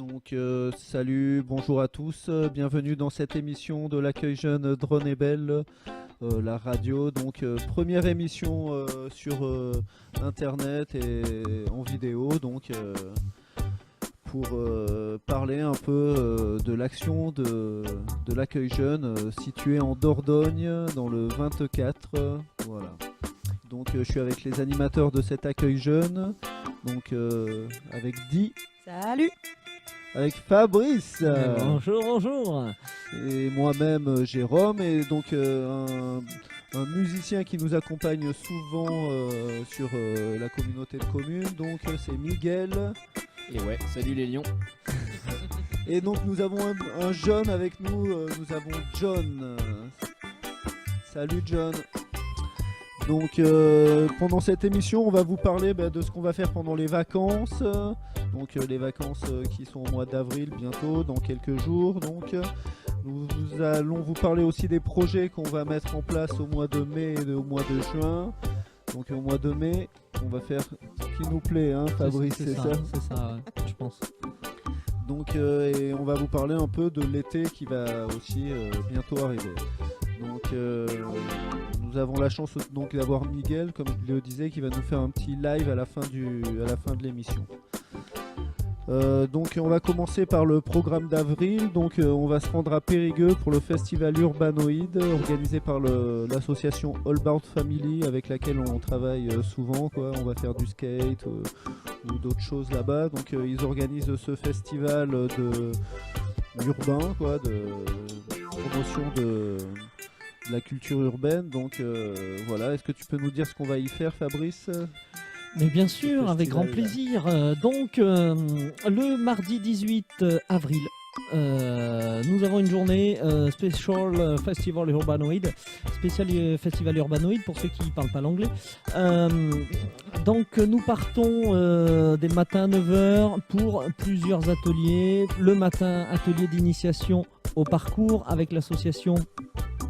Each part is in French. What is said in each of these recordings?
Donc salut, bonjour à tous, bienvenue dans cette émission de l'accueil jeune Drone et Belle, la radio. Donc première émission sur internet et en vidéo, donc pour parler un peu de l'action de l'accueil jeune situé en Dordogne dans le 24. Voilà. Donc je suis avec les animateurs de cet accueil jeune, donc avec Di. Salut. Avec Fabrice. Bonjour, bonjour. Et moi-même Jérôme, et donc un musicien qui nous accompagne souvent sur la communauté de communes, donc c'est Miguel. Et ouais, salut les lions. Et donc nous avons un jeune avec nous, nous avons John. Salut John. Donc pendant cette émission on va vous parler de ce qu'on va faire pendant les vacances. Donc les vacances qui sont au mois d'avril bientôt, dans quelques jours. Donc nous allons vous parler aussi des projets qu'on va mettre en place au mois de mai et au mois de juin. Donc au mois de mai, on va faire ce qui nous plaît, hein, Fabrice, c'est ça? C'est ça, ouais, je pense. Donc et on va vous parler un peu de l'été qui va aussi bientôt arriver. Donc nous avons la chance donc d'avoir Miguel, comme je le disais, qui va nous faire un petit live à la fin de l'émission. Donc on va commencer par le programme d'avril. Donc on va se rendre à Périgueux pour le festival Urbanoïde organisé par l'association Allboard Family, avec laquelle on travaille souvent, quoi. On va faire du skate ou d'autres choses là-bas. Donc ils organisent ce festival urbain, quoi, de promotion de la culture urbaine. Donc voilà, est-ce que tu peux nous dire ce qu'on va y faire, Fabrice ? Mais bien sûr, avec grand plaisir. Donc, le mardi 18 avril, nous avons une journée Special Festival Urbanoid, spécial Festival Urbanoid pour ceux qui ne parlent pas l'anglais. Donc, nous partons des matins à 9h pour plusieurs ateliers. Le matin, atelier d'initiation au parcours avec l'association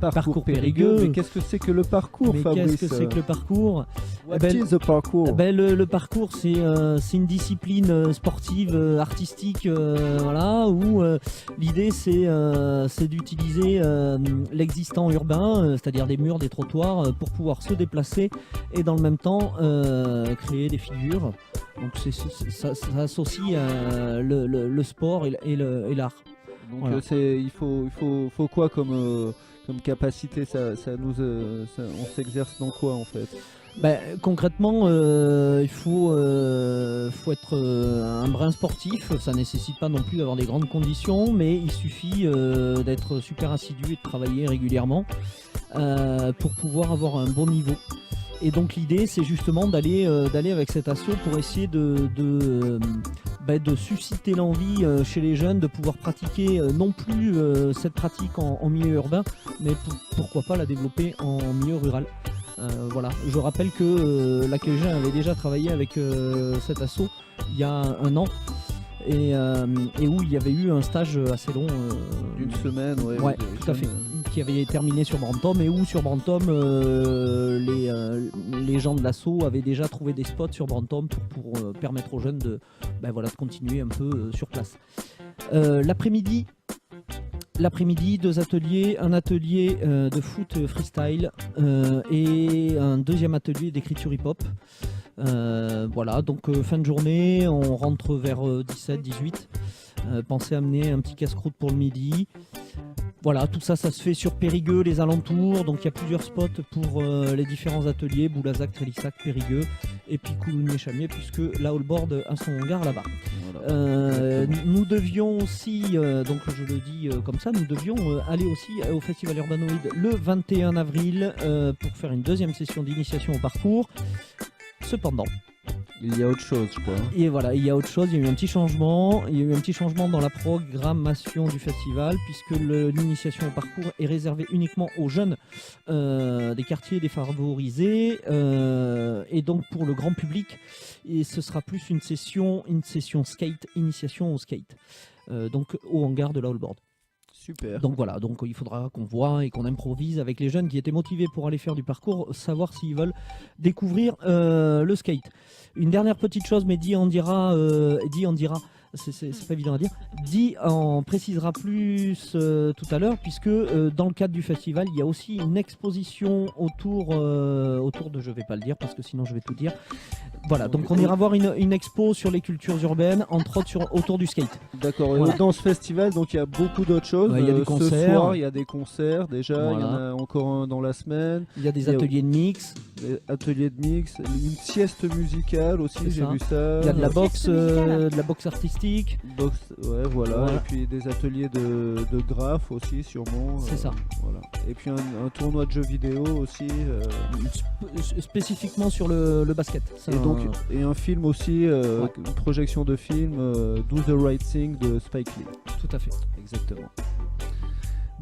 Parcours Périgueux. Mais qu'est-ce que c'est que le parcours, Fabrice ? Qu'est-ce que c'est que le parcours ? What is the parcours ? Le parcours, c'est une discipline sportive, artistique, voilà, où l'idée c'est d'utiliser l'existant urbain, c'est-à-dire des murs, des trottoirs, pour pouvoir se déplacer et dans le même temps créer des figures. Donc ça associe le sport et l'art. Donc voilà. Il faut quoi comme capacité, on s'exerce dans quoi en fait ? Concrètement, il faut être un brin sportif. Ça nécessite pas non plus d'avoir des grandes conditions, mais il suffit d'être super assidu et de travailler régulièrement pour pouvoir avoir un bon niveau. Et donc l'idée, c'est justement d'aller avec cet assaut pour essayer de susciter l'envie chez les jeunes de pouvoir pratiquer non plus cette pratique en milieu urbain, mais pourquoi pas la développer en milieu rural. Voilà. Je rappelle que l'accueil jeune avait déjà travaillé avec cet assaut il y a un an. Et où il y avait eu un stage assez long d'une semaine, ouais, tout à fait, qui avait terminé sur Brantôme, et où sur Brantôme les gens de l'assaut avaient déjà trouvé des spots sur Brantôme pour permettre aux jeunes de continuer un peu sur place. L'après-midi, 2 ateliers, un atelier de foot freestyle et un deuxième atelier d'écriture hip-hop. Voilà, donc fin de journée, on rentre vers 17-18. Pensez à amener un petit casse-croûte pour le midi. Voilà, tout ça, ça se fait sur Périgueux, les alentours. Donc il y a plusieurs spots pour les différents ateliers, Boulazac, Trélissac, Périgueux, et puis Coulommiers-Chamiers, puisque la Allboard a son hangar là-bas. Voilà. Nous devions aussi, donc je le dis comme ça, nous devions aller aussi au Festival Urbanoïde le 21 avril pour faire une deuxième session d'initiation au parcours. Cependant, il y a autre chose, je crois. Et voilà, il y a autre chose, il y a eu un petit changement. Il y a eu un petit changement dans la programmation du festival, puisque l'initiation au parcours est réservée uniquement aux jeunes des quartiers défavorisés et donc pour le grand public. Et ce sera plus une session skate, initiation au skate, donc au hangar de la Allboard. Super. Donc voilà, donc il faudra qu'on voit et qu'on improvise avec les jeunes qui étaient motivés pour aller faire du parcours, savoir s'ils veulent découvrir le skate. Une dernière petite chose, mais Di en dira c'est pas évident à dire. Di en précisera plus tout à l'heure, puisque dans le cadre du festival, il y a aussi une exposition autour de, je vais pas le dire parce que sinon je vais tout dire. Voilà, donc on ira voir une expo sur les cultures urbaines, entre autres autour du skate. D'accord, Voilà. et dans ce festival, donc il y a beaucoup d'autres choses. Ouais, il y a des Ce concerts. soir, il y a des concerts déjà, il y en Voilà. a encore un dans la semaine. Il y a des Il y a- ateliers de mix, Des ateliers de mix, une sieste musicale aussi, C'est j'ai ça. vu ça. il y a de la Sieste boxe, musicale. de la boxe artistique. Boxe, ouais, voilà. Voilà. Et puis des ateliers de graphes aussi, sûrement. C'est ça. Voilà. Et puis un tournoi de jeux vidéo aussi. Spécifiquement sur le basket. C'est Et, un- donc, et un film aussi, Ouais. une projection de film, Do the Right Thing de Spike Lee. tout à fait. Exactement.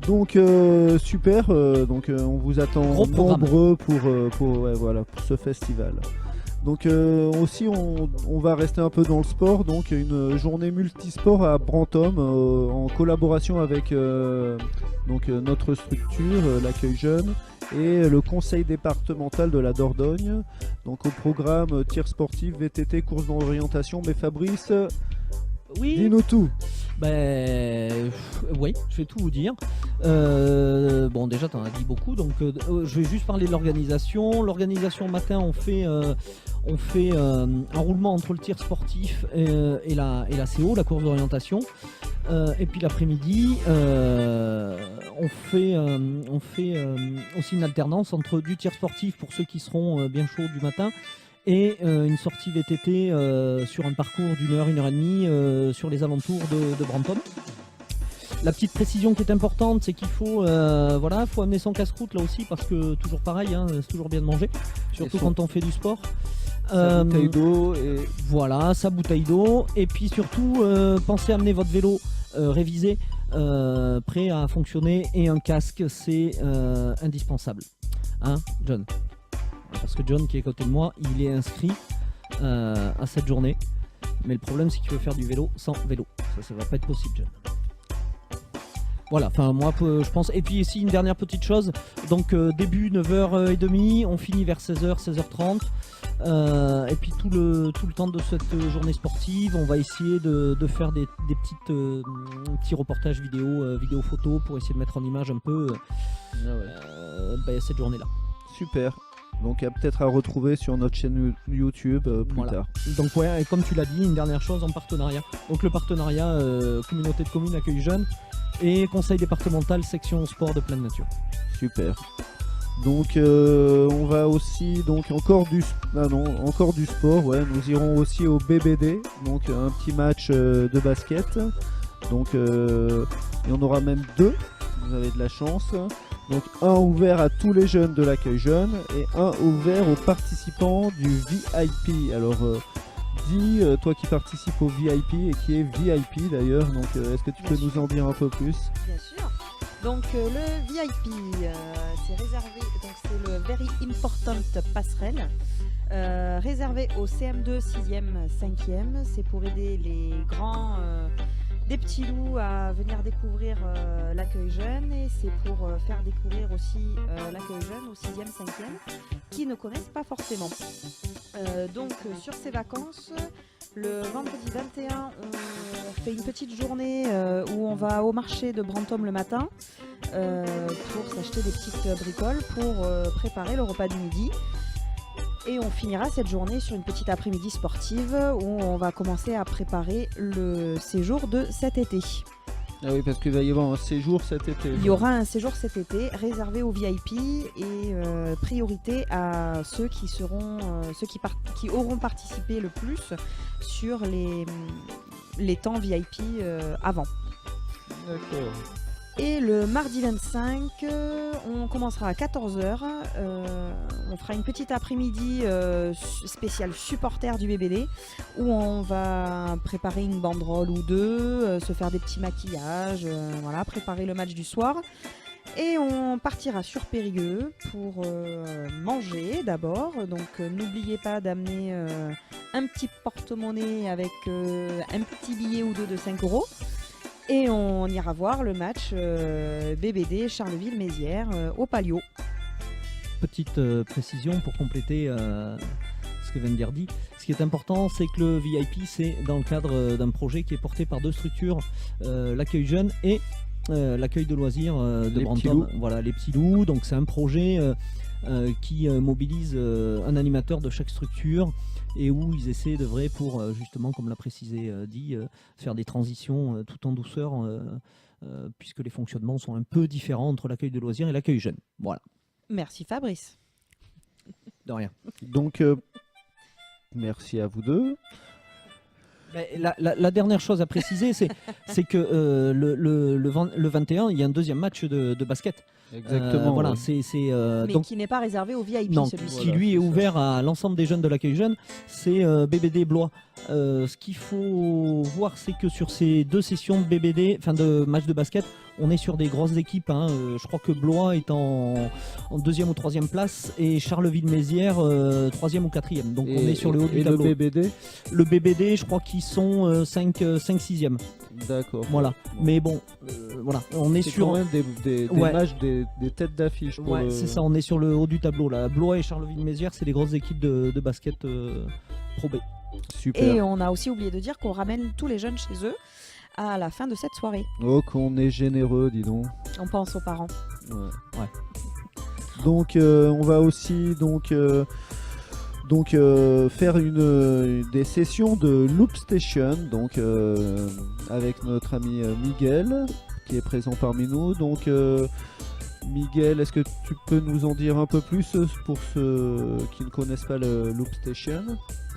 Donc super, on vous attend Gros programme. nombreux pour ce festival. Donc aussi on va rester un peu dans le sport, donc une journée multisport à Brantôme en collaboration avec notre structure, l'accueil jeune, et le conseil départemental de la Dordogne. Donc au programme tir sportif, VTT, course d'orientation. Mais Fabrice, Oui. dis-nous tout. Oui, je vais tout vous dire. Bon, déjà, tu en as dit beaucoup, donc je vais juste parler de l'organisation. L'organisation matin, on fait un roulement entre le tir sportif et la CO, la course d'orientation. Et puis l'après-midi, on fait aussi une alternance entre du tir sportif pour ceux qui seront bien chauds du matin et une sortie VTT sur un parcours d'1 heure, 1 heure et demie sur les alentours de Brantôme. La petite précision qui est importante, c'est qu'il faut amener son casse-croûte là aussi, parce que toujours pareil, hein, c'est toujours bien de manger, surtout Et son- quand on fait du sport. Sa bouteille d'eau et Voilà, sa bouteille d'eau. Et puis surtout, pensez à amener votre vélo révisé, prêt à fonctionner, et un casque, c'est indispensable. Hein, John? Parce que John, qui est à côté de moi, il est inscrit à cette journée. Mais le problème, c'est qu'il veut faire du vélo sans vélo. Ça va pas être possible, John. Voilà, enfin moi je pense. Et puis ici une dernière petite chose, donc début 9h30, on finit vers 16h, 16h30. Et puis tout le temps de cette journée sportive, on va essayer de faire des petits reportages vidéo photos pour essayer de mettre en image un peu cette journée-là. super. Donc peut-être à retrouver sur notre chaîne YouTube plus Voilà. tard. Donc ouais, et comme tu l'as dit, une dernière chose en partenariat. Donc le partenariat communauté de communes accueil jeunes et conseil départemental section sport de pleine nature. Super. Donc on va aussi encore du sport. Ouais, nous irons aussi au BBD, donc un petit match de basket. Donc il y en aura même 2. Vous avez de la chance. Donc un ouvert à tous les jeunes de l'accueil jeune et un ouvert aux participants du VIP. Alors dis, toi qui participes au VIP et qui est VIP d'ailleurs, donc est-ce que tu peux nous en dire un peu plus? Bien sûr. Donc le VIP, c'est réservé, donc c'est le Very Important Passerelle, réservé aux CM2, 6e, 5e. C'est pour aider les grands des petits loups à venir découvrir l'accueil jeune, et c'est pour faire découvrir aussi l'accueil jeune aux 6e, 5e qui ne connaissent pas forcément. Donc sur ces vacances, le vendredi 21, on fait une petite journée où on va au marché de Brantôme le matin pour s'acheter des petites bricoles pour préparer le repas du midi. Et on finira cette journée sur une petite après-midi sportive où on va commencer à préparer le séjour de cet été. Ah oui, parce qu'il va y avoir un séjour cet été. Il y aura un séjour cet été réservé aux VIP et priorité à ceux qui seront qui auront participé le plus sur les temps VIP avant. D'accord. Et le mardi 25, on commencera à 14h. On fera une petite après-midi spéciale supporter du BBD où on va préparer une banderole ou deux, se faire des petits maquillages, voilà, préparer le match du soir. Et on partira sur Périgueux pour manger d'abord. Donc n'oubliez pas d'amener un petit porte-monnaie avec un petit billet ou deux de 5 €. Et on ira voir le match BBD Charleville-Mézières au Palio. Petite précision pour compléter ce que vient de dire dit. Ce qui est important, c'est que le VIP, c'est dans le cadre d'un projet qui est porté par 2 structures, l'accueil jeune et l'accueil de loisirs de Les petits loups. Brantôme. Voilà, les petits loups. Donc c'est un projet qui mobilise un animateur de chaque structure et où ils essaient de vrai pour justement, comme l'a précisé dit, faire des transitions tout en douceur puisque les fonctionnements sont un peu différents entre l'accueil de loisirs et l'accueil jeune. Voilà, Merci Fabrice. de rien. Donc, merci à vous deux. La dernière chose à préciser, c'est que le 21, il y a un deuxième match de basket. Exactement. Voilà, ouais. Mais donc qui n'est pas réservé aux VIP, non, celui-ci. qui lui est ouvert à l'ensemble des jeunes de l'accueil jeune, c'est BBD Blois. Ce qu'il faut voir, c'est que sur ces 2 sessions de BBD, enfin de match de basket, on est sur des grosses équipes. Je crois que Blois est en 2e ou 3e place et Charleville-Mézières 3e ou 4e. Donc on est sur le haut du tableau. Le BBD. Le BBD, je crois qu'ils sont 5-6e. D'accord. Voilà. Mais bon, voilà, on est C'est sur. quand même des Ouais. matchs, des têtes d'affiche. pour Ouais, le- c'est ça, on est sur le haut du tableau là. Blois et Charleville-Mézières, c'est les grosses équipes de basket Pro B. Super. Et on a aussi oublié de dire qu'on ramène tous les jeunes chez eux à la fin de cette soirée. Oh, qu'on est généreux, dis donc. On pense aux parents. Ouais. Donc, on va aussi faire des sessions de Loop Station, donc avec notre ami Miguel qui est présent parmi nous. Donc, Miguel, est-ce que tu peux nous en dire un peu plus pour ceux qui ne connaissent pas le Loop Station?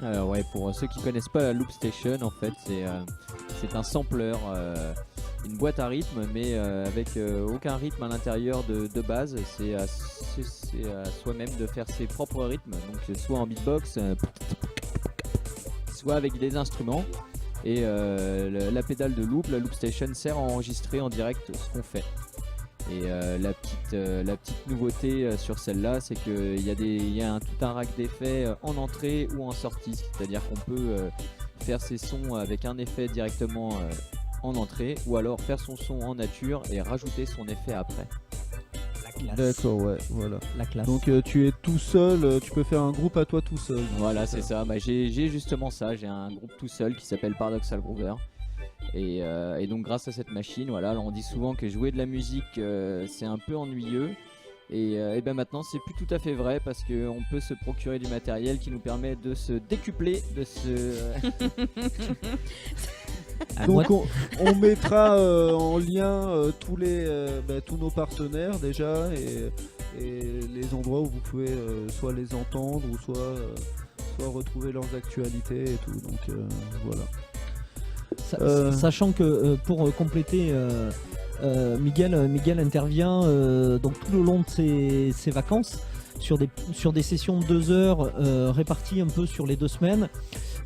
Alors ouais, pour ceux qui connaissent pas la Loop Station, en fait, c'est un sampler, une boîte à rythme, mais avec aucun rythme à l'intérieur de base. C'est à soi-même de faire ses propres rythmes, donc soit en beatbox, soit avec des instruments. Et la pédale de loop, la Loop Station, sert à enregistrer en direct ce qu'on fait. Et la petite nouveauté sur celle-là, c'est qu'il y a tout un rack d'effets en entrée ou en sortie. C'est-à-dire qu'on peut faire ses sons avec un effet directement en entrée, ou alors faire son son en nature et rajouter son effet après. La classe. D'accord, ouais, voilà. La classe. Donc tu es tout seul, tu peux faire un groupe à toi tout seul. Voilà, c'est ça. Bah, j'ai justement ça. J'ai un groupe tout seul qui s'appelle Paradoxal Groover. Et donc grâce à cette machine, voilà, alors on dit souvent que jouer de la musique c'est un peu ennuyeux. Et ben maintenant c'est plus tout à fait vrai parce qu'on peut se procurer du matériel qui nous permet de se décupler, de se... Donc on mettra en lien tous nos partenaires déjà et les endroits où vous pouvez soit les entendre ou soit retrouver leurs actualités et tout. Donc voilà. Sachant que pour compléter, Miguel intervient donc tout le long de ses vacances sur des sessions de 2 heures réparties un peu sur les 2 semaines.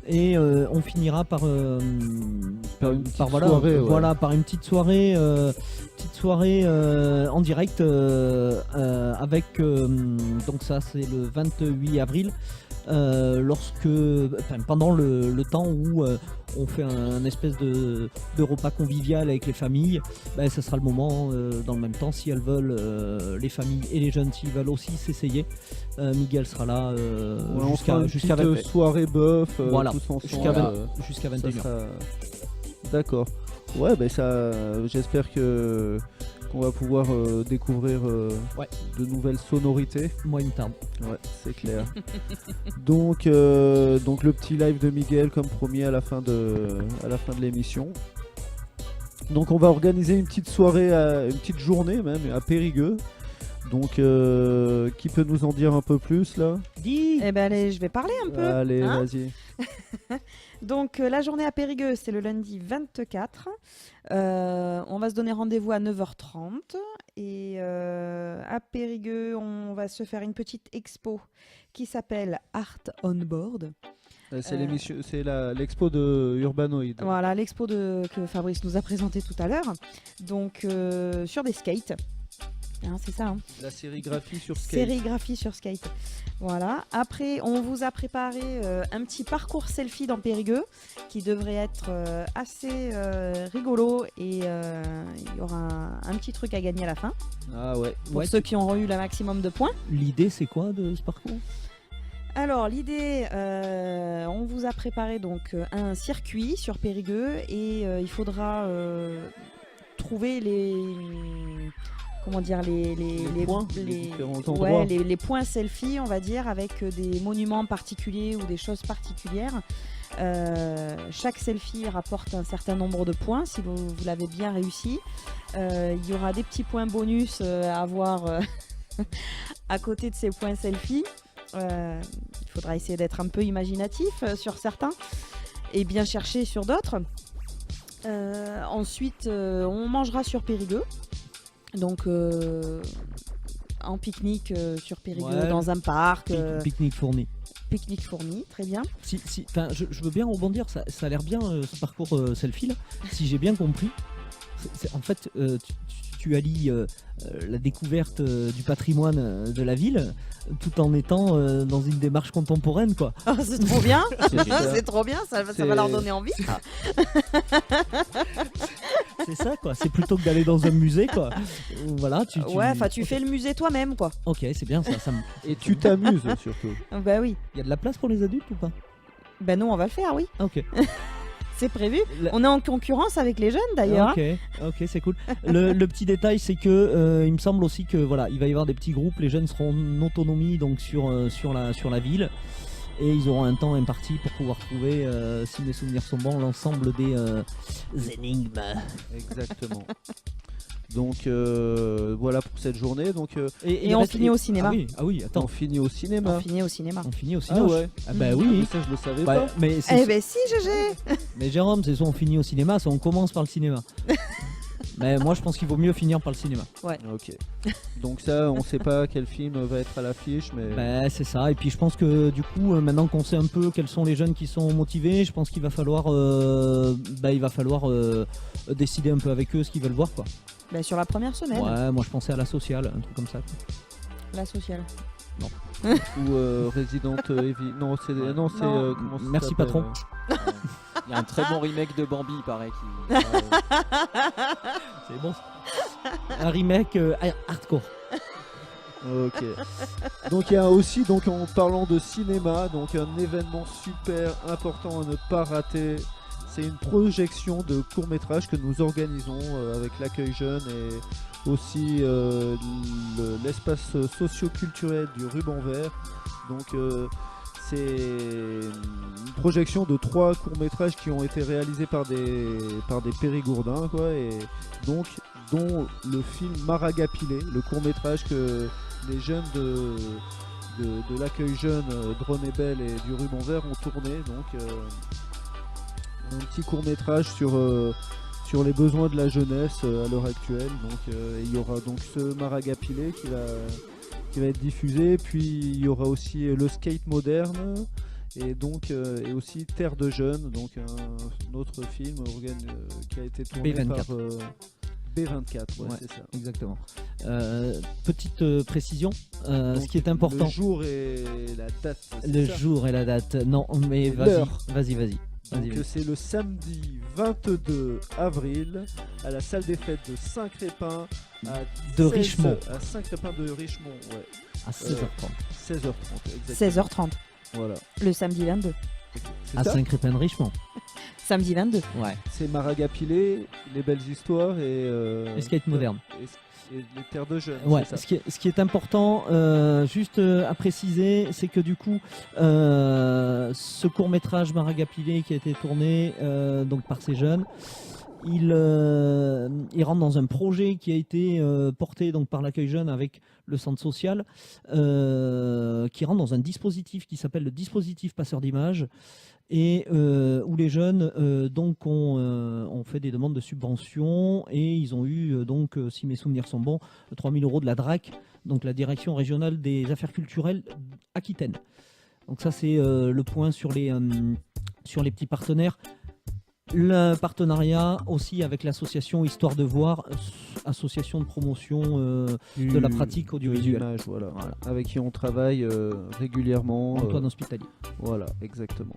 Et on finira par une petite soirée, par une petite soirée en direct avec donc ça c'est le 28 avril. Pendant le temps où on fait un espèce de repas convivial avec les familles, ça sera le moment dans le même temps si elles veulent, les familles et les jeunes s'ils veulent aussi s'essayer, Miguel sera là jusqu'à soirée bœuf voilà, tous ensemble, jusqu'à 21h. D'accord. Ouais, ça j'espère qu'on va pouvoir découvrir de nouvelles sonorités. Moi il me tarde. Ouais, c'est clair. donc le petit live de Miguel comme promis à la fin de l'émission. Donc on va organiser une petite soirée, une petite journée même à Périgueux. Donc qui peut nous en dire un peu plus là? Eh ben allez, je vais parler un peu. Allez, hein. vas-y. Donc la journée à Périgueux, c'est le lundi 24. On va se donner rendez-vous à 9h30 et à Périgueux, on va se faire une petite expo qui s'appelle Art on Board. C'est l'expo de Urbanoid. Voilà, l'expo que Fabrice nous a présenté tout à l'heure. Donc sur des skates. Hein, c'est ça. Hein. La sérigraphie sur skate. Sérigraphie sur skate. Voilà. Après, on vous a préparé un petit parcours selfie dans Périgueux qui devrait être assez rigolo et il y aura un petit truc à gagner à la fin. Ah ouais. Pour ceux qui auront eu le maximum de points. L'idée c'est quoi de ce parcours? Alors l'idée, on vous a préparé donc un circuit sur Périgueux et il faudra trouver les points, les différents endroits. les points selfie, on va dire, avec des monuments particuliers ou des choses particulières. Chaque selfie rapporte un certain nombre de points si vous l'avez bien réussi. Il y aura des petits points bonus à avoir à côté de ces points selfie. Il faudra essayer d'être un peu imaginatif sur certains et bien chercher sur d'autres. Ensuite, on mangera sur Périgueux. Donc en pique-nique sur Périgueux, dans un parc. Pique-nique fourni. Pique-nique fourni, très bien. Je veux bien rebondir, ça a l'air bien ce parcours selfie là. Si j'ai bien compris, en fait, tu allies la découverte du patrimoine de la ville tout en étant dans une démarche contemporaine, quoi. Oh, c'est trop bien. C'est C'est trop bien, ça va leur donner envie. C'est ça, quoi. C'est plutôt que d'aller dans un musée, quoi. Voilà, tu fais le musée toi-même, quoi. Ok, c'est bien ça. Et tu t'amuses surtout. Bah oui. Il y a de la place pour les adultes ou pas? Ben non, on va le faire, oui. Ok. C'est prévu. On est en concurrence avec les jeunes d'ailleurs. Ok, c'est cool. Le petit détail, c'est que il me semble aussi que voilà, il va y avoir des petits groupes. Les jeunes seront en autonomie donc sur la ville et ils auront un temps imparti pour pouvoir trouver, si mes souvenirs sont bons, l'ensemble des énigmes. Exactement. Donc voilà pour cette journée. Donc, et on finit au cinéma. Ah oui, attends. On finit au cinéma. On finit au cinéma. Ah ouais. Ah bah oui. Ça je le savais pas. Mais si, GG. Mais Jérôme, c'est soit on finit au cinéma, soit on commence par le cinéma. Mais moi je pense qu'il vaut mieux finir par le cinéma. Ouais. Ok. Donc ça, on sait pas quel film va être à l'affiche, mais. Bah, c'est ça. Et puis je pense que du coup, maintenant qu'on sait un peu quels sont les jeunes qui sont motivés, je pense qu'il va falloir, décider un peu avec eux ce qu'ils veulent voir, quoi. Bah, sur la première semaine. Ouais, moi je pensais à la sociale, un truc comme ça. La sociale. Non. Ou Resident Evil. Non, c'est comment ça Merci, s'appelle, patron. Il y a un très bon remake de Bambi, il paraît. C'est bon. Un remake hardcore. Ok. Donc il y a aussi, donc en parlant de cinéma, donc un événement super important à ne pas rater. C'est une projection de court-métrage que nous organisons avec l'accueil jeune et aussi l'espace socio-culturel du Ruban Vert. Donc c'est une projection de 3 courts-métrages qui ont été réalisés par des Périgourdins, quoi, et donc dont le film Maragapilé, le court-métrage que les jeunes de l'accueil jeune Dronebel et du Ruban Vert ont tourné. Donc un petit court-métrage sur les besoins de la jeunesse à l'heure actuelle. Donc il y aura donc ce Maragapilé qui va être diffusé, puis il y aura aussi le skate moderne et donc et aussi Terre de jeunes, donc un autre film qui a été tourné B24. par B24, ouais, c'est ça. Exactement. Petite précision, ce qui est important. Le jour et la date. Le jour et la date. Non, mais vas-y. Donc c'est le samedi 22 avril à la salle des fêtes de Saint-Crépin Richemont. À Saint-Crépin de Richemont, ouais. À 16h30. 16h30, exactement. 16h30. Voilà. Le samedi 22. C'est À ça Saint-Crépin de Richemont. Samedi 22. Ouais. C'est Maragapilé, les belles histoires et skate moderne. Et les terres de jeunes. Ouais, c'est ça. ce qui est important, juste à préciser, c'est que du coup, ce court-métrage Maragapilé qui a été tourné donc par ces jeunes, il rentre dans un projet qui a été porté donc par l'accueil jeune avec le centre social, qui rentre dans un dispositif qui s'appelle le dispositif passeur d'images, et où les jeunes donc ont fait des demandes de subventions et ils ont eu donc, si mes souvenirs sont bons, 3 000 € de la DRAC, donc la Direction régionale des affaires culturelles Aquitaine. Donc ça c'est le point sur les petits partenaires. Le partenariat aussi avec l'association Histoire de Voir, association de promotion de la pratique audiovisuelle. L'image, voilà. Avec qui on travaille régulièrement. Antoine Hospitalier. Voilà, exactement.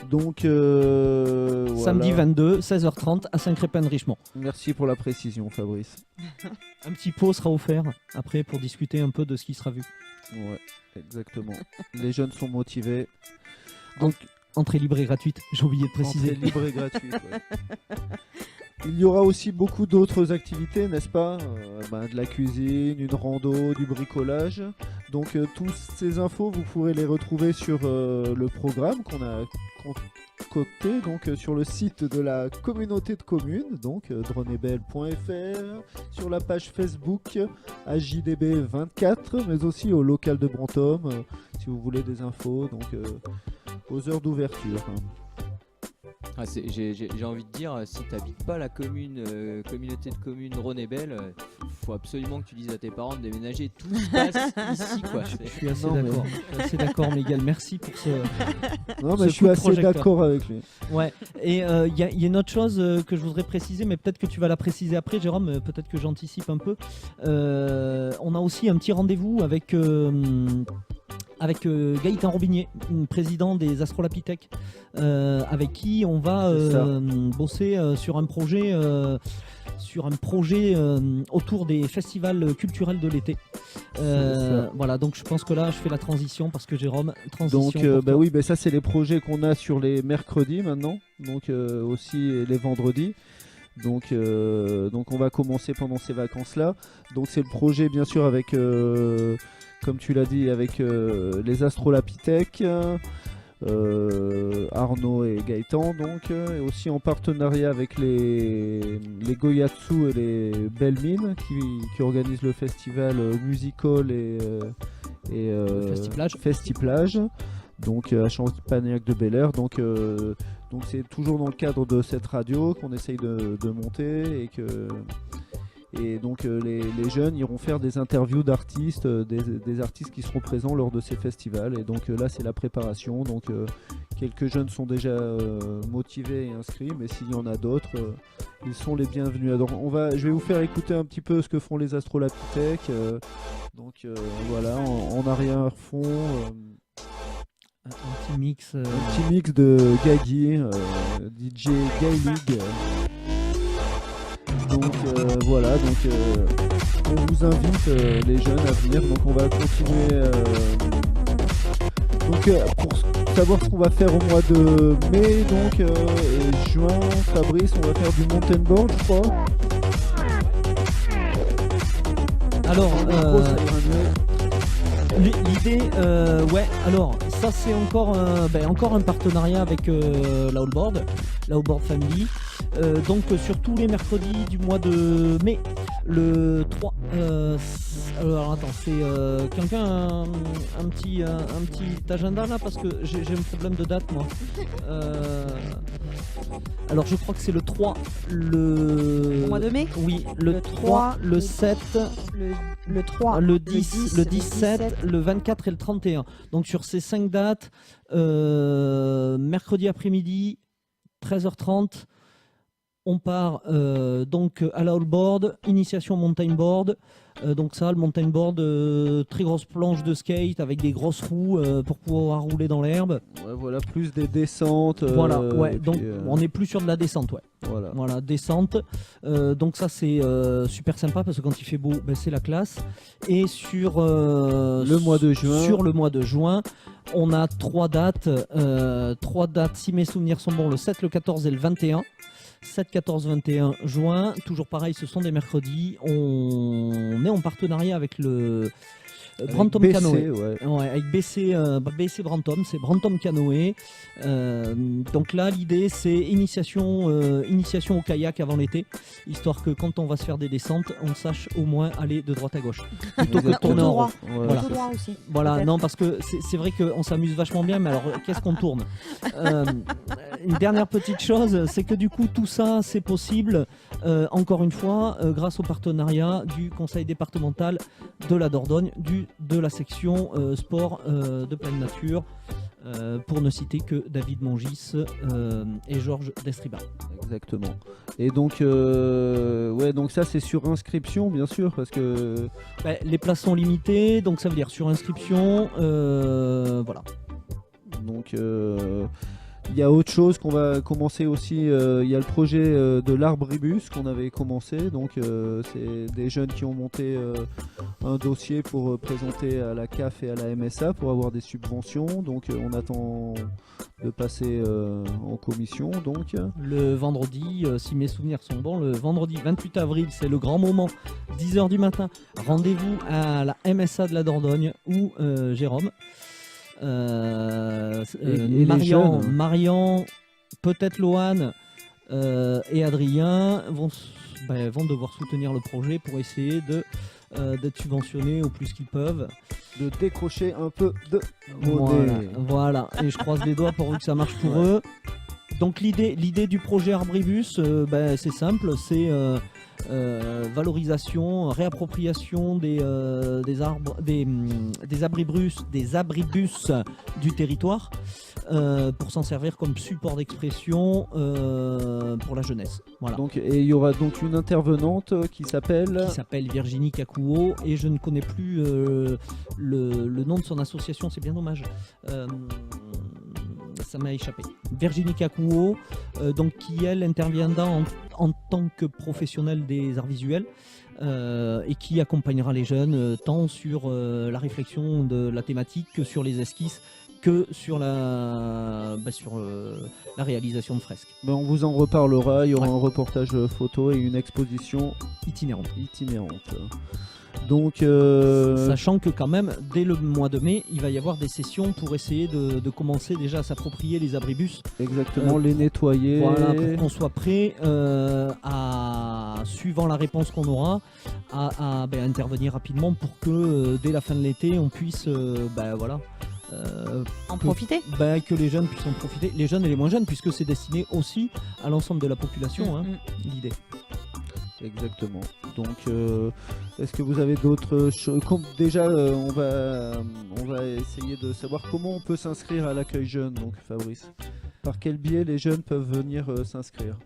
Donc, Samedi voilà. 22, 16h30 à Saint-Crépin-de-Richemont. Merci pour la précision, Fabrice. Un petit pot sera offert après pour discuter un peu de ce qui sera vu. Ouais, exactement. Les jeunes sont motivés. Donc, entrée libre et gratuite, j'ai oublié de préciser. Entrée libre et gratuite. Ouais. Il y aura aussi beaucoup d'autres activités, n'est-ce pas? De la cuisine, une rando, du bricolage. Donc toutes ces infos, vous pourrez les retrouver sur le programme qu'on a concocté sur le site de la communauté de communes, donc dronebel.fr, sur la page Facebook AJDB24, mais aussi au local de Brantôme, si vous voulez des infos, donc aux heures d'ouverture. Ah, j'ai envie de dire, si tu n'habites pas la communauté de communes Dronebel, faut absolument que tu dises à tes parents de déménager. Tout se passe ici, quoi. Je suis assez Non, mais- d'accord. Je suis assez d'accord, Miguel. Merci pour ce. Non, mais Ce je suis coup de assez projecteur. d'accord avec lui. Ouais. Et il y a une autre chose que je voudrais préciser, mais peut-être que tu vas la préciser après, Jérôme. Peut-être que j'anticipe un peu. On a aussi un petit rendez-vous avec Gaëtan Robinier, président des Astrolapithèques, avec qui on va C'est ça. bosser sur un projet autour des festivals culturels de l'été. ça. Voilà, donc je pense que là je fais la transition parce que Jérôme, transition. Donc pour toi. oui, ça c'est les projets qu'on a sur les mercredis maintenant, donc aussi les vendredis. Donc on va commencer pendant ces vacances-là. Donc c'est le projet bien sûr avec, comme tu l'as dit, avec les Astrolapithèques, Arnaud et Gaëtan, donc, et aussi en partenariat avec les Goyatsu et les Belles Mines qui organisent le festival Musical et Le Festiplage. Festiplage, donc à Champagnat de Bel-Air. Donc c'est toujours dans le cadre de cette radio qu'on essaye de monter et donc les jeunes iront faire des interviews d'artistes, des artistes qui seront présents lors de ces festivals. Et donc là c'est la préparation. Donc quelques jeunes sont déjà motivés et inscrits, mais s'il y en a d'autres, ils sont les bienvenus. Alors, je vais vous faire écouter un petit peu ce que font les Astrolapithèques. Donc voilà, en arrière-fond. Un petit mix. Un petit mix de Gaggy, DJ Gay League. Donc voilà, on vous invite les jeunes à venir. Donc on va continuer. Pour savoir ce qu'on va faire au mois de mai et juin, Fabrice, on va faire du mountain board, je crois. Alors, Ça ira mieux. l'idée, ouais, alors ça c'est encore un partenariat avec la Allboard Family. Donc sur tous les mercredis du mois de mai, le 3. Alors attends, c'est quelqu'un a un petit agenda là parce que j'ai un problème de date moi. Alors je crois que c'est le 3, Au mois de mai. oui, le 3, le 7. Le 3, Le 10, le 17, le 24 et le 31. Donc sur ces 5 dates, mercredi après-midi, 13h30, on part donc à la Allboard, initiation mountain board. Donc ça, le mountain board, très grosse planche de skate avec des grosses roues pour pouvoir rouler dans l'herbe. Ouais, voilà, plus des descentes. Voilà, ouais. et Donc puis, on est plus sur de la descente, ouais. voilà. Voilà, descente. Donc ça c'est super sympa parce que quand il fait beau, ben, c'est la classe. Et sur Le mois de juin. sur le mois de juin, on a 3 dates. 3 dates, si mes souvenirs sont bons, le 7, le 14 et le 21. 7, 14, 21 juin. Toujours pareil, ce sont des mercredis. On est en partenariat avec le Avec Brantôme BC, Canoë. ouais. Ouais, avec BC Brantôme, c'est Brantôme Canoë. Donc là, l'idée, c'est initiation au kayak avant l'été, histoire que quand on va se faire des descentes, on sache au moins aller de droite à gauche. Plutôt que de tourner en rond. Voilà. Tout droit aussi. Voilà, peut-être. non, parce que c'est vrai qu'on s'amuse vachement bien, mais alors qu'est-ce qu'on tourne Une dernière petite chose, c'est que du coup, tout ça, c'est possible, encore une fois, grâce au partenariat du conseil départemental de la Dordogne, de la section sport de pleine nature, pour ne citer que David Mongis et Georges Destriba. Exactement. Et donc, donc ça c'est sur inscription bien sûr parce que Les places sont limitées, donc ça veut dire sur inscription, voilà. donc Il y a autre chose qu'on va commencer aussi, il y a le projet de l'arbribus qu'on avait commencé, donc c'est des jeunes qui ont monté un dossier pour présenter à la CAF et à la MSA pour avoir des subventions, donc on attend de passer en commission. Donc Le vendredi, si mes souvenirs sont bons, le vendredi 28 avril, c'est le grand moment, 10h du matin. Rendez-vous à la MSA de la Dordogne où Jérôme, et les jeunes. Marian, peut-être Loane et Adrien vont devoir soutenir le projet pour essayer d'être subventionnés au plus qu'ils peuvent. de décrocher un peu de monnaie. Voilà, et je croise les doigts pour que ça marche pour eux. Donc l'idée du projet Arbribus, c'est simple, c'est valorisation, réappropriation des abribus du territoire pour s'en servir comme support d'expression pour la jeunesse. Voilà. Et il y aura donc une intervenante qui s'appelle Virginie Kakuo, et je ne connais plus le nom de son association, c'est bien dommage. Ça m'a échappé. Virginie Kakuo, qui elle interviendra en tant que professionnelle des arts visuels et qui accompagnera les jeunes tant sur la réflexion de la thématique que sur les esquisses, que sur la réalisation de fresques. On vous en reparlera, il y aura un reportage photo et une exposition itinérante. Donc, sachant que quand même, dès le mois de mai, il va y avoir des sessions pour essayer de commencer déjà à s'approprier les abribus. Exactement, les nettoyer. Voilà, pour qu'on soit prêt suivant la réponse qu'on aura, à intervenir rapidement pour que dès la fin de l'été, on puisse en profiter. Que les jeunes puissent en profiter, les jeunes et les moins jeunes, puisque c'est destiné aussi à l'ensemble de la population, l'idée. Exactement. Donc, est-ce que vous avez d'autres choses? Déjà, on va essayer de savoir comment on peut s'inscrire à l'accueil jeune. Donc, Fabrice, par quel biais les jeunes peuvent venir s'inscrire?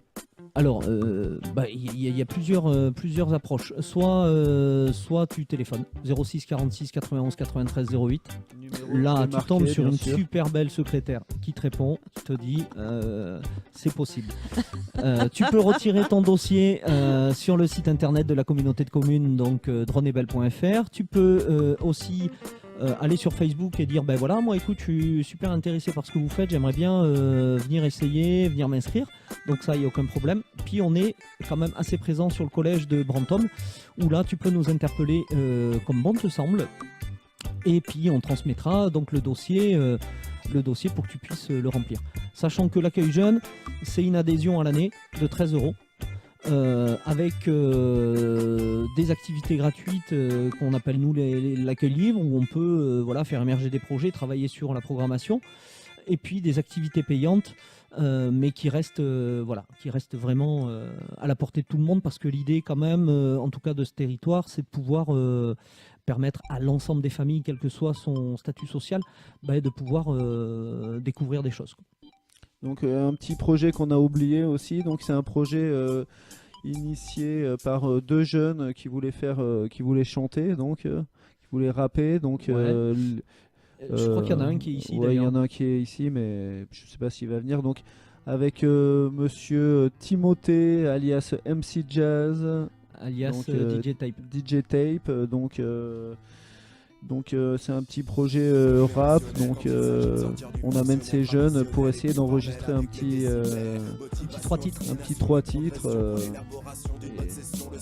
Alors, il y a plusieurs approches. Soit tu téléphones 06 46 91 93 08. Là, tu tombes sur une super belle secrétaire qui te répond, qui te dit c'est possible. Tu peux retirer ton dossier sur le site internet de la communauté de communes, donc dronebel.fr. Tu peux aussi aller sur Facebook et dire moi écoute, je suis super intéressé par ce que vous faites, j'aimerais bien venir essayer, venir m'inscrire. Donc ça, il n'y a aucun problème. Puis on est quand même assez présent sur le collège de Brantôme, où là tu peux nous interpeller comme bon te semble, et puis on transmettra donc le dossier pour que tu puisses le remplir. Sachant que l'accueil jeune, c'est une adhésion à l'année de 13 €. Avec des activités gratuites qu'on appelle nous l'accueil libre, où on peut faire émerger des projets, travailler sur la programmation, et puis des activités payantes, mais qui restent vraiment à la portée de tout le monde, parce que l'idée quand même, en tout cas de ce territoire, c'est de pouvoir permettre à l'ensemble des familles, quel que soit son statut social, de pouvoir découvrir des choses. Donc un petit projet qu'on a oublié aussi, donc c'est un projet initié par deux jeunes qui voulaient chanter, donc qui voulaient rapper, donc je crois qu'il y en a un qui est ici. Il y en a un qui est ici, mais je sais pas s'il va venir. Donc avec monsieur Timothée alias MC Jazz, alias DJ Tape. DJ Tape, donc c'est un petit projet rap, donc on amène ces jeunes pour essayer d'enregistrer un petit 3 titres,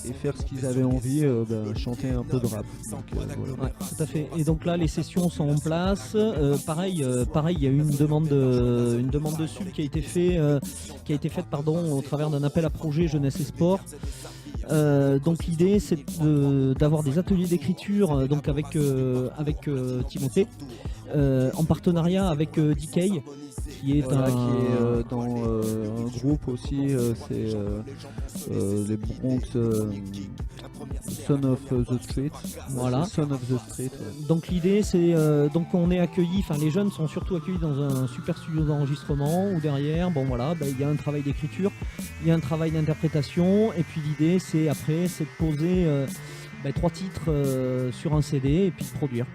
et faire ce qu'ils avaient envie, chanter un peu de rap. Donc, voilà. Ouais, tout à fait. Et donc là, les sessions sont en place. Pareil, il y a eu une demande de sub qui a été faite au travers d'un appel à projet jeunesse et sport. Donc l'idée, c'est d'avoir des ateliers d'écriture donc avec Timothée, en partenariat avec DK, qui est dans un groupe aussi, c'est les Bronx Son of the Street. Voilà. Son of the Street. Ouais. Donc l'idée, c'est on est accueillis, les jeunes sont surtout accueillis dans un super studio d'enregistrement où derrière, il y a un travail d'écriture, il y a un travail d'interprétation, et puis l'idée, c'est de poser 3 titres sur un CD et puis de produire.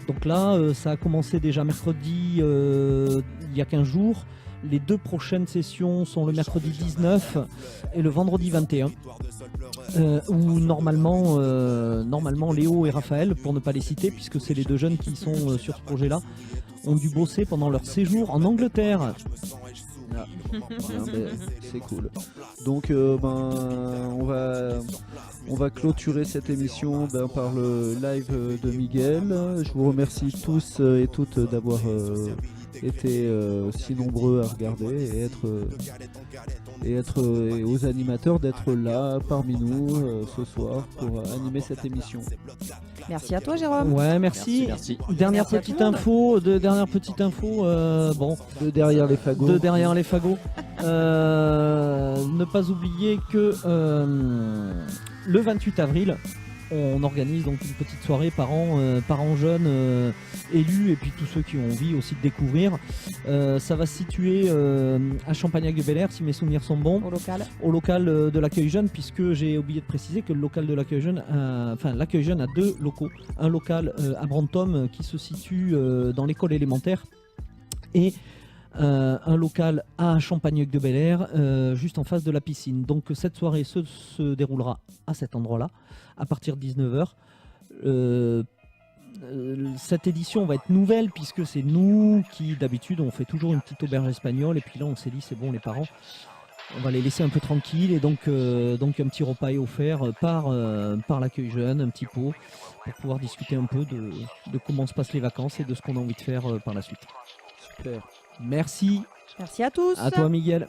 Donc là, ça a commencé déjà mercredi, il y a 15 jours. Les 2 prochaines sessions sont le mercredi 19 et le vendredi 21. Où normalement Léo et Raphaël, pour ne pas les citer, puisque c'est les 2 jeunes qui sont sur ce projet-là, ont dû bosser pendant leur séjour en Angleterre. C'est cool. Donc on va clôturer cette émission par le live de Miguel. Je vous remercie tous et toutes d'avoir été si nombreux à regarder et aux animateurs d'être là parmi nous ce soir pour animer cette émission. Merci à toi, Jérôme. Ouais, merci. Merci. Dernière Merci à petite tout le monde. info, De derrière les fagots. de derrière les fagots. Ne pas oublier que le 28 avril, on organise donc une petite soirée parents jeunes élus et puis tous ceux qui ont envie aussi de découvrir. Ça va se situer à Champagnac-de-Bel-Air, si mes souvenirs sont bons, Au local. au local de l'accueil jeune, puisque j'ai oublié de préciser que le local de l'accueil jeune, l'accueil jeune a 2 locaux. Un local à Brantôme qui se situe dans l'école élémentaire et un local à Champagnac-de-Bel-Air, juste en face de la piscine. Donc cette soirée se déroulera à cet endroit-là, à partir de 19h. Cette édition va être nouvelle, puisque c'est nous qui, d'habitude, on fait toujours une petite auberge espagnole, et puis là on s'est dit, c'est bon, les parents, on va les laisser un peu tranquilles, et donc un petit repas est offert par l'accueil jeune, un petit pot, pour pouvoir discuter un peu de comment se passent les vacances et de ce qu'on a envie de faire par la suite. Super. Merci. Merci à tous. À toi, Miguel.